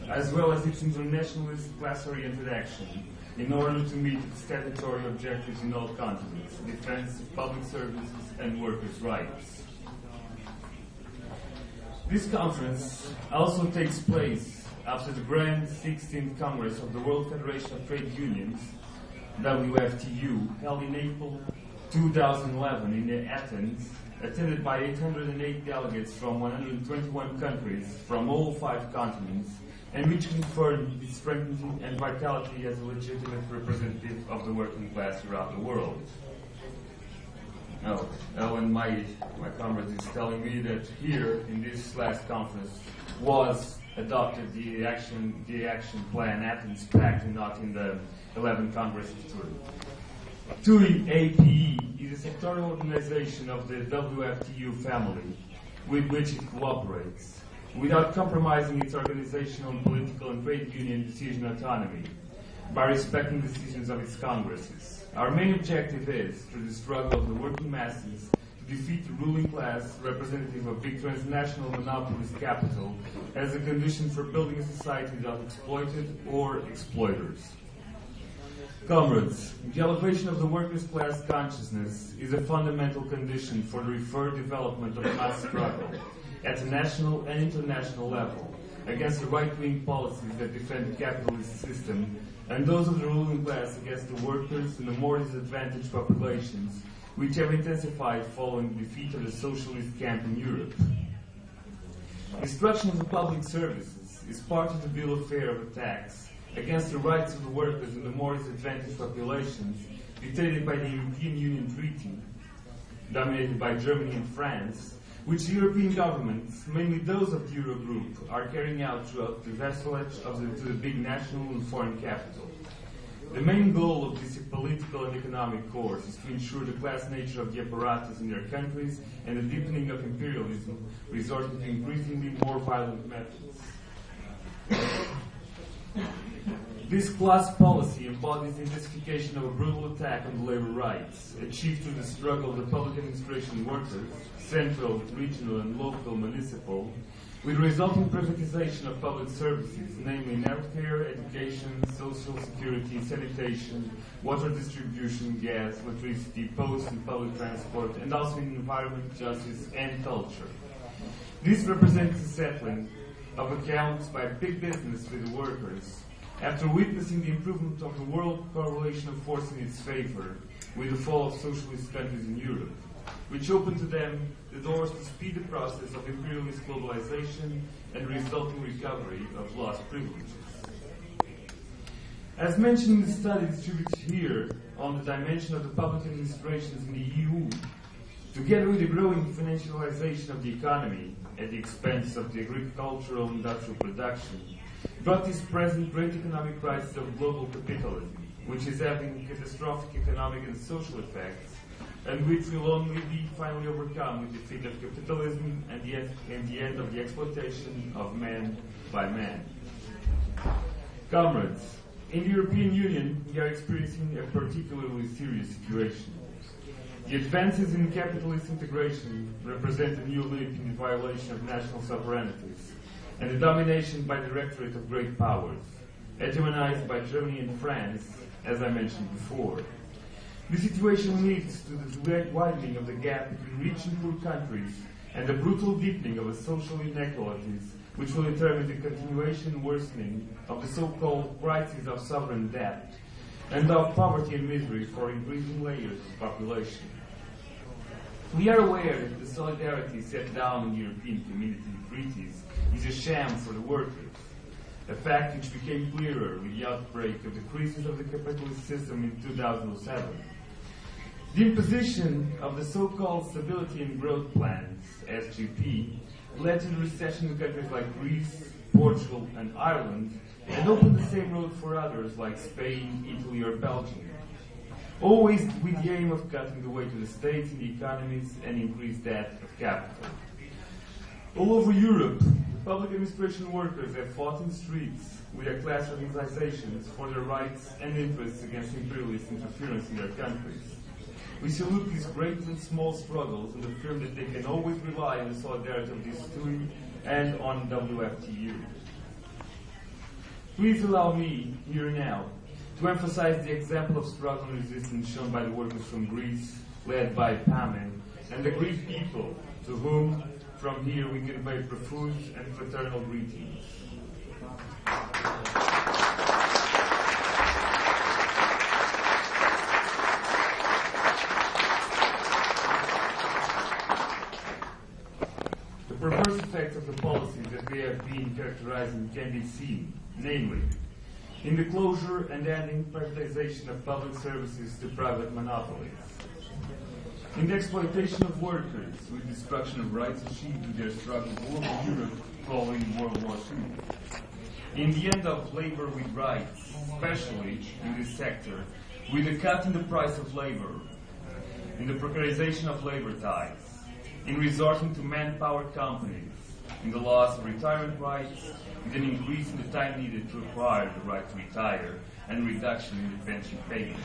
as well as its internationalist class-oriented action in order to meet its statutory objectives in all continents, defense of public services and workers' rights. This conference also takes place after the Grand 16th Congress of the World Federation of Trade Unions, WFTU, held in April 2011 in Athens, attended by 808 delegates from 121 countries from all 5 continents, and which confirmed its strength and vitality as a legitimate representative of the working class throughout the world. And my comrade is telling me that here in this last conference was adopted the action plan Athens Pact and not in the 11th Congress of Turin. TUI-APE is a sectoral organization of the WFTU family with which it cooperates, without compromising its organizational, political, and trade union decision autonomy, by respecting decisions of its congresses. Our main objective is, through the struggle of the working masses, to defeat the ruling class, representative of big transnational monopolist capital, as a condition for building a society without exploited or exploiters. Comrades, the elevation of the workers' class consciousness is a fundamental condition for the referred development of class struggle at the national and international level against the right-wing policies that defend the capitalist system and those of the ruling class against the workers and the more disadvantaged populations, which have intensified following the defeat of the socialist camp in Europe. Destruction of the public services is part of the bill of fare of attacks against the rights of the workers and the more disadvantaged populations dictated by the European Union Treaty, dominated by Germany and France, which the European governments, mainly those of the Eurogroup, are carrying out throughout the vassalage to the big national and foreign capital. The main goal of this political and economic course is to ensure the class nature of the apparatus in their countries and the deepening of imperialism, resorting to increasingly more violent methods. This class policy embodies the intensification of a brutal attack on the labor rights, achieved through the struggle of the public administration workers, central, regional, and local municipal, with the resulting privatization of public services, namely healthcare, education, social security, sanitation, water distribution, gas, electricity, post and public transport, and also in environment, justice, and culture. This represents the settling of accounts by big business with the workers, after witnessing the improvement of the world correlation of force in its favor with the fall of socialist countries in Europe, which opened to them the doors to speed the process of imperialist globalization and resulting recovery of lost privileges. As mentioned in the study distributed here on the dimension of the public administrations in the EU, together with the growing financialization of the economy at the expense of the agricultural and industrial production, brought this present great economic crisis of global capitalism, which is having catastrophic economic and social effects, and which will only be finally overcome with the defeat of capitalism and the end of the exploitation of man by man. Comrades, in the European Union, we are experiencing a particularly serious situation. The advances in capitalist integration represent a new leap in the violation of national sovereignties and the domination by the directorate of great powers, hegemonized by Germany and France, as I mentioned before. This situation leads to the widening of the gap between rich and poor countries and the brutal deepening of the social inequalities, which will determine the continuation and worsening of the so-called crisis of sovereign debt and of poverty and misery for increasing layers of the population. We are aware that the solidarity set down in the European Community treaties is a sham for the workers, a fact which became clearer with the outbreak of the crisis of the capitalist system in 2007. The imposition of the so-called Stability and Growth Plans, SGP, led to the recession in countries like Greece, Portugal, and Ireland, and opened the same road for others like Spain, Italy, or Belgium, always with the aim of cutting the way to the states in the economies and increased debt of capital. All over Europe, the public administration workers have fought in the streets with their class organizations for their rights and interests against imperialist interference in their countries. We salute these great and small struggles and affirm that they can always rely on the solidarity of these two and on WFTU. Please allow me, here and now, to emphasize the example of struggle and resistance shown by the workers from Greece, led by Pamen, and the Greek people, to whom, from here, we convey profuse and fraternal greetings. The perverse effects of the policies that they have been characterizing can be seen, namely, in the closure and ending privatization of public services to private monopolies, in the exploitation of workers with destruction of rights achieved in their struggle all over Europe following World War II, in the end of labor with rights, especially in this sector, with a cut in the price of labor, in the precarization of labor ties, in resorting to manpower companies, in the loss of retirement rights, with an increase in the time needed to acquire the right to retire, and reduction in the pension payment.